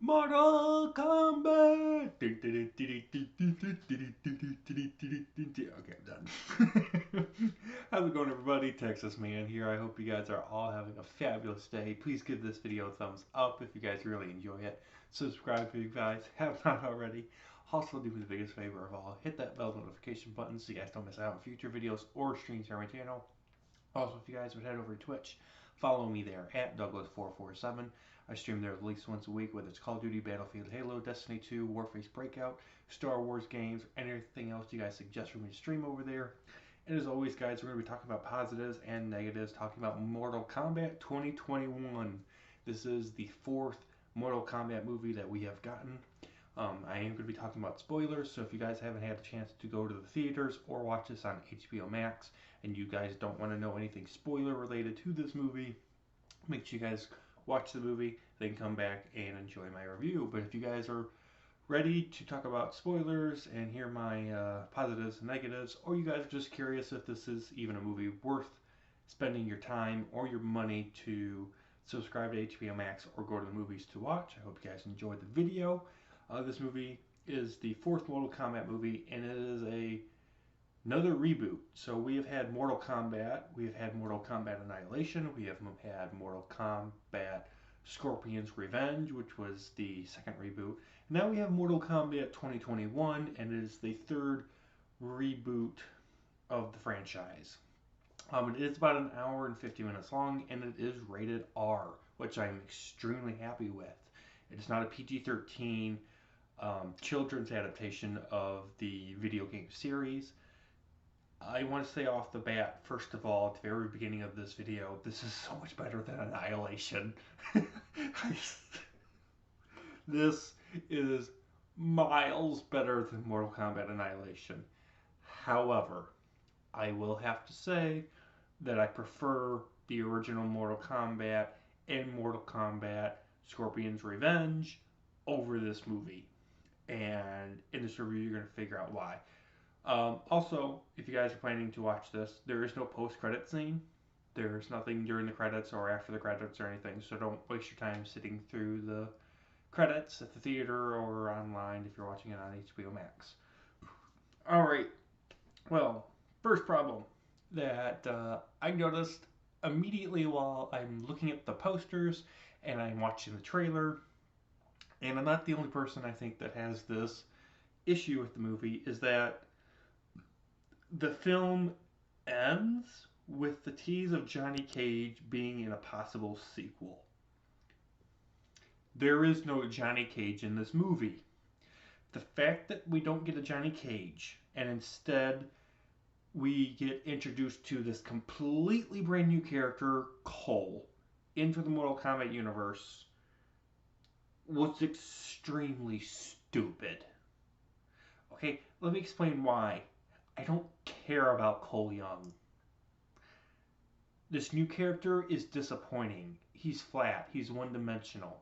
Mortal Kombat! Okay, I'm done. How's it going, everybody? Texas Man here. I hope you guys are all having a fabulous day. Please give this video a thumbs up if you guys really enjoy it. Subscribe if you guys have not already. Also, do me the biggest favor of all, hit that bell notification button so you guys don't miss out on future videos or streams here on my channel. Also, if you guys would head over to Twitch, follow me there at Douglas447. I stream there at least once a week, whether it's Call of Duty, Battlefield, Halo, Destiny 2, Warface Breakout, Star Wars games, anything else you guys suggest for me to stream over there. And as always, guys, we're going to be talking about positives and negatives, talking about Mortal Kombat 2021. This is the fourth Mortal Kombat movie that we have gotten. I am going to be talking about spoilers, so if you guys haven't had a chance to go to the theaters or watch this on HBO Max, and you guys don't want to know anything spoiler related to this movie, make sure you guys watch the movie, then come back and enjoy my review. But if you guys are ready to talk about spoilers and hear my positives and negatives, or you guys are just curious if this is even a movie worth spending your time or your money to subscribe to HBO Max or go to the movies to watch, I hope you guys enjoyed the video. This movie is the fourth Mortal Kombat movie, and it is another reboot. So we have had Mortal Kombat, we have had Mortal Kombat Annihilation, we have had Mortal Kombat Scorpion's Revenge, which was the second reboot. Now we have Mortal Kombat 2021, and it is the third reboot of the franchise. It is about an hour and 50 minutes long, and it is rated R, which I'm extremely happy with. It is not a PG-13 children's adaptation of the video game series. I want to say off the bat, first of all, at the very beginning of this video, this is so much better than Annihilation. This is miles better than Mortal Kombat Annihilation. However, I will have to say that I prefer the original Mortal Kombat and Mortal Kombat Scorpion's Revenge over this movie. And in this review, you're going to figure out why. Also, if you guys are planning to watch this, there is no post-credit scene. There's nothing during the credits or after the credits or anything, so don't waste your time sitting through the credits at the theater or online if you're watching it on HBO Max. Alright, well, first problem that I noticed immediately while I'm looking at the posters and I'm watching the trailer, and I'm not the only person I think that has this issue with the movie, is that the film ends with the tease of Johnny Cage being in a possible sequel. There is no Johnny Cage in this movie. The fact that we don't get a Johnny Cage and instead we get introduced to this completely brand new character, Cole, into the Mortal Kombat universe was extremely stupid. Okay, let me explain why. I don't care about Cole Young. This new character is disappointing. He's flat. He's one-dimensional.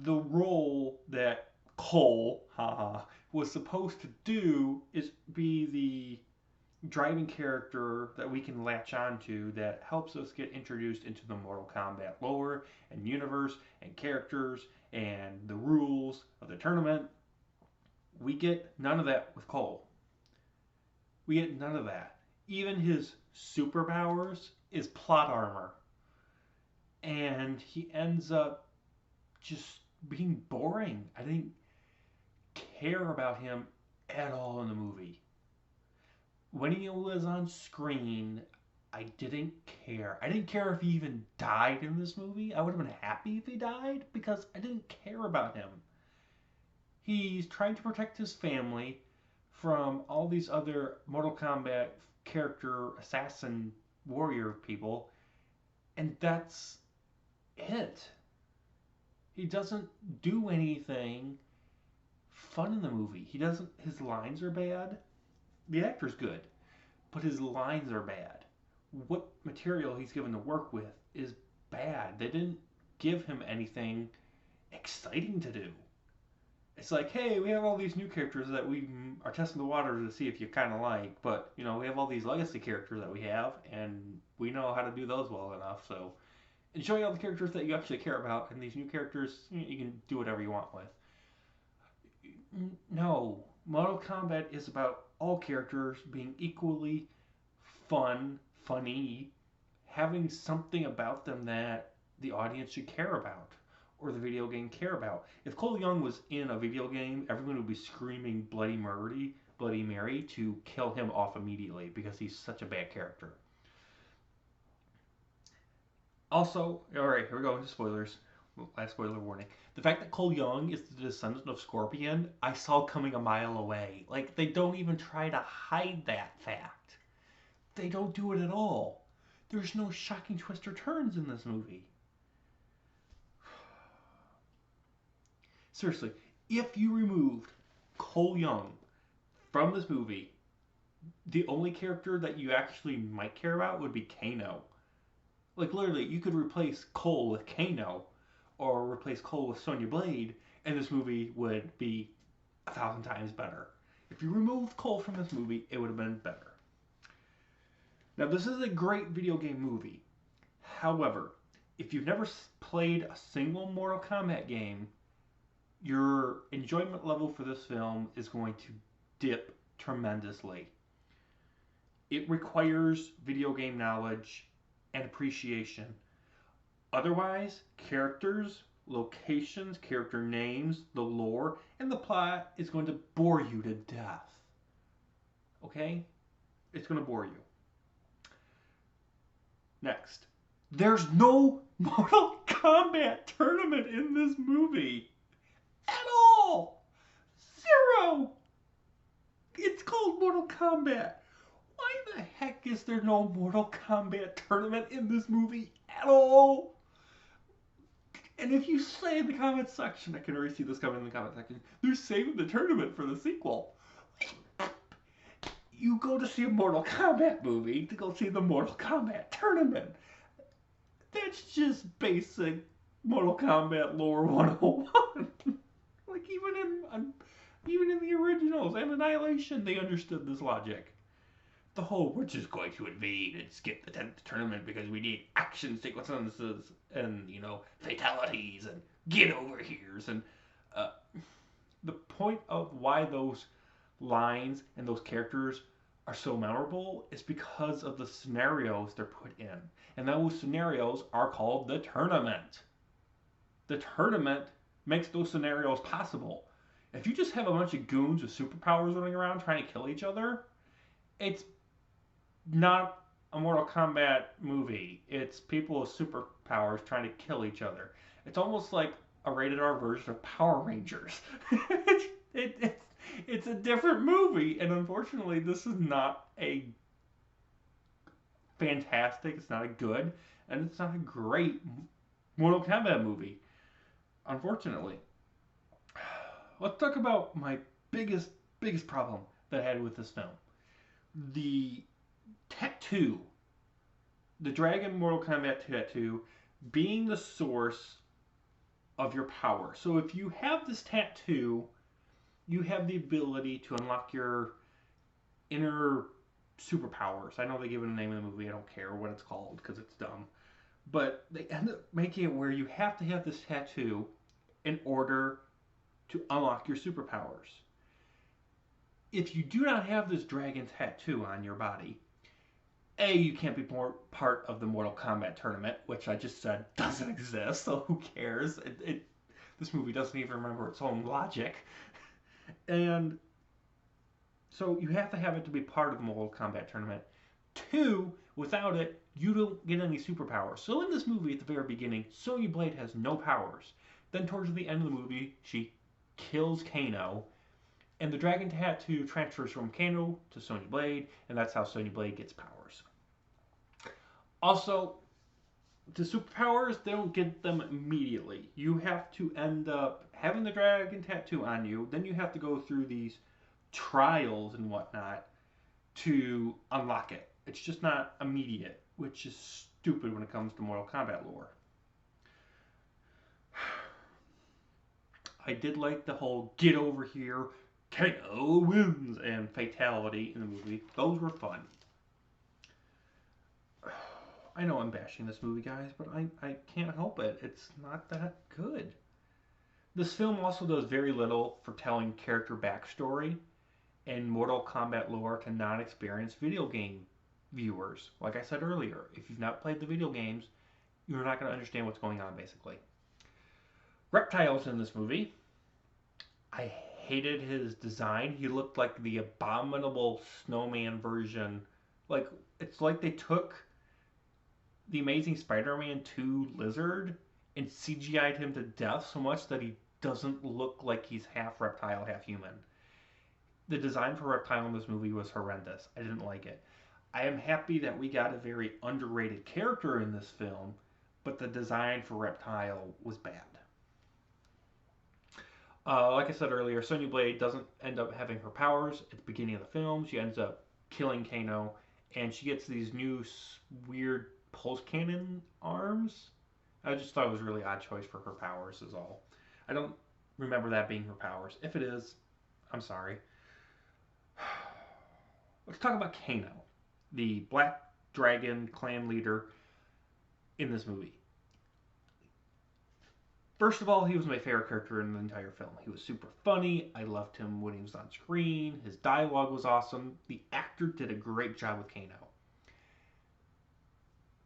The role that Cole, was supposed to do is be the driving character that we can latch onto that helps us get introduced into the Mortal Kombat lore and universe and characters and the rules of the tournament. We get none of that with Cole. We get none of that. Even his superpowers is plot armor. And he ends up just being boring. I didn't care about him at all in the movie. When he was on screen, I didn't care. I didn't care if he even died in this movie. I would have been happy if he died because I didn't care about him. He's trying to protect his family from all these other Mortal Kombat character assassin warrior people, and that's it. He doesn't do anything fun in the movie. His lines are bad. The actor's good, but his lines are bad. What material he's given to work with is bad. They didn't give him anything exciting to do. It's like, hey, we have all these new characters that we are testing the waters to see if you kind of like, but, we have all these legacy characters that we have, and we know how to do those well enough, so Enjoy all the characters that you actually care about, and these new characters, you can do whatever you want with. No, Mortal Kombat is about all characters being equally funny, having something about them that the audience should care about or the video game care about. If Cole Young was in a video game, everyone would be screaming Bloody Mary to kill him off immediately because he's such a bad character. Also, alright, here we go into spoilers. Last spoiler warning. The fact that Cole Young is the descendant of Scorpion, I saw coming a mile away. Like, they don't even try to hide that fact. They don't do it at all. There's no shocking twists or turns in this movie. Seriously, if you removed Cole Young from this movie, the only character that you actually might care about would be Kano. Like, literally, you could replace Cole with Kano, or replace Cole with Sonya Blade, and this movie would be 1,000 times better. If you removed Cole from this movie, it would have been better. Now, this is a great video game movie. However, if you've never played a single Mortal Kombat game, your enjoyment level for this film is going to dip tremendously. It requires video game knowledge and appreciation. Otherwise, characters, locations, character names, the lore, and the plot is going to bore you to death. Okay? It's going to bore you. Next. There's no Mortal Kombat tournament in this movie. At all. Zero. It's called Mortal Kombat. Why the heck is there no Mortal Kombat tournament in this movie at all? And if you say in the comment section, I can already see this coming in the comment section, they're saving the tournament for the sequel. You go to see a Mortal Kombat movie to go see the Mortal Kombat tournament. That's just basic Mortal Kombat lore 101. Like, even in the originals and Annihilation, they understood this logic. The whole, we're just going to invade and skip the 10th tournament because we need action sequences and, fatalities and get over here's. And the point of why those lines and those characters are so memorable is because of the scenarios they're put in. And those scenarios are called the tournament. The tournament makes those scenarios possible. If you just have a bunch of goons with superpowers running around trying to kill each other, it's not a Mortal Kombat movie. It's people with superpowers trying to kill each other. It's almost like a rated R version of Power Rangers. It's a different movie, and unfortunately, this is not a fantastic, it's not a good, and it's not a great Mortal Kombat movie. Unfortunately. Let's talk about my biggest problem that I had with this film. The tattoo. The Dragon Mortal Kombat tattoo being the source of your power. So if you have this tattoo, you have the ability to unlock your inner superpowers. I know they give it a name in the movie. I don't care what it's called because it's dumb. But they end up making it where you have to have this tattoo in order to unlock your superpowers. If you do not have this dragon tattoo on your body, A, you can't be part of the Mortal Kombat tournament, which I just said doesn't exist, so who cares? This movie doesn't even remember its own logic. And so you have to have it to be part of the Mortal Kombat tournament. 2, without it, you don't get any superpowers. So in this movie, at the very beginning, Sonya Blade has no powers. Then towards the end of the movie, she kills Kano, and the dragon tattoo transfers from Kano to Sonya Blade, and that's how Sonya Blade gets powers. Also, the superpowers, they don't get them immediately. You have to end up having the dragon tattoo on you, then you have to go through these trials and whatnot to unlock it. It's just not immediate, which is stupid when it comes to Mortal Kombat lore. I did like the whole get over here, KO wins, and fatality in the movie. Those were fun. I know I'm bashing this movie, guys, but I can't help it. It's not that good. This film also does very little for telling character backstory and Mortal Kombat lore to non-experienced video game viewers. Like I said earlier, if you've not played the video games, you're not going to understand what's going on, basically. Reptiles in this movie. I hated his design. He looked like the abominable snowman version. Like, it's like they took the Amazing Spider-Man 2 lizard and CGI'd him to death so much that he doesn't look like he's half reptile, half human. The design for Reptile in this movie was horrendous. I didn't like it. I am happy that we got a very underrated character in this film, but the design for Reptile was bad. Like I said earlier, Sonya Blade doesn't end up having her powers at the beginning of the film. She ends up killing Kano, and she gets these new weird pulse cannon arms. I just thought it was a really odd choice for her powers is all. I don't remember that being her powers. If it is, I'm sorry. Let's talk about Kano, the Black Dragon clan leader in this movie. First of all, he was my favorite character in the entire film. He was super funny. I loved him when he was on screen. His dialogue was awesome. The actor did a great job with Kano.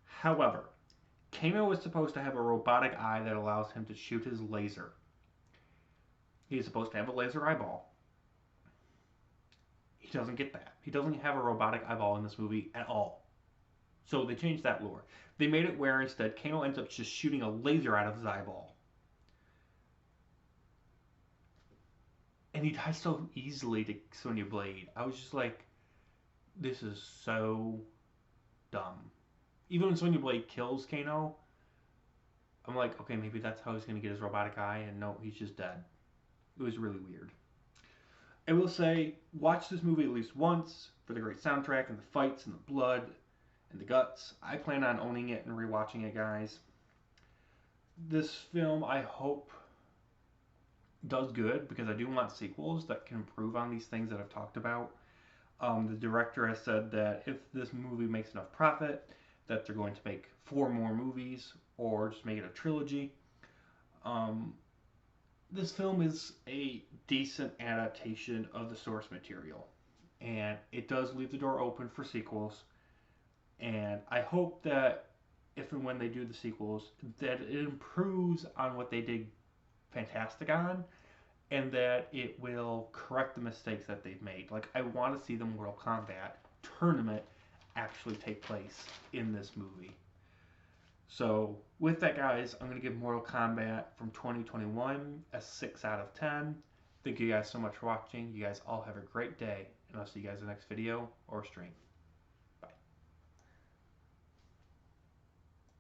However, Kano is supposed to have a robotic eye that allows him to shoot his laser. He is supposed to have a laser eyeball. He doesn't get that. He doesn't have a robotic eyeball in this movie at all. So they changed that lore. They made it where instead Kano ends up just shooting a laser out of his eyeball. And he dies so easily to Sonya Blade. I was just like, this is so dumb. Even when Sonya Blade kills Kano, I'm like, okay, maybe that's how he's going to get his robotic eye, and no, he's just dead. It was really weird. I will say, watch this movie at least once for the great soundtrack and the fights and the blood and the guts. I plan on owning it and rewatching it, guys. This film, I hope, does good because I do want sequels that can improve on these things that I've talked about. The director has said that if this movie makes enough profit, that they're going to make 4 more movies or just make it a trilogy. This film is a decent adaptation of the source material, and it does leave the door open for sequels. And I hope that if and when they do the sequels, that it improves on what they did fantastic on, and that it will correct the mistakes that they've made. Like, I want to see the Mortal Kombat tournament actually take place in this movie. So, with that, guys, I'm going to give Mortal Kombat from 2021 a 6 out of 10. Thank you guys so much for watching. You guys all have a great day, and I'll see you guys in the next video or stream.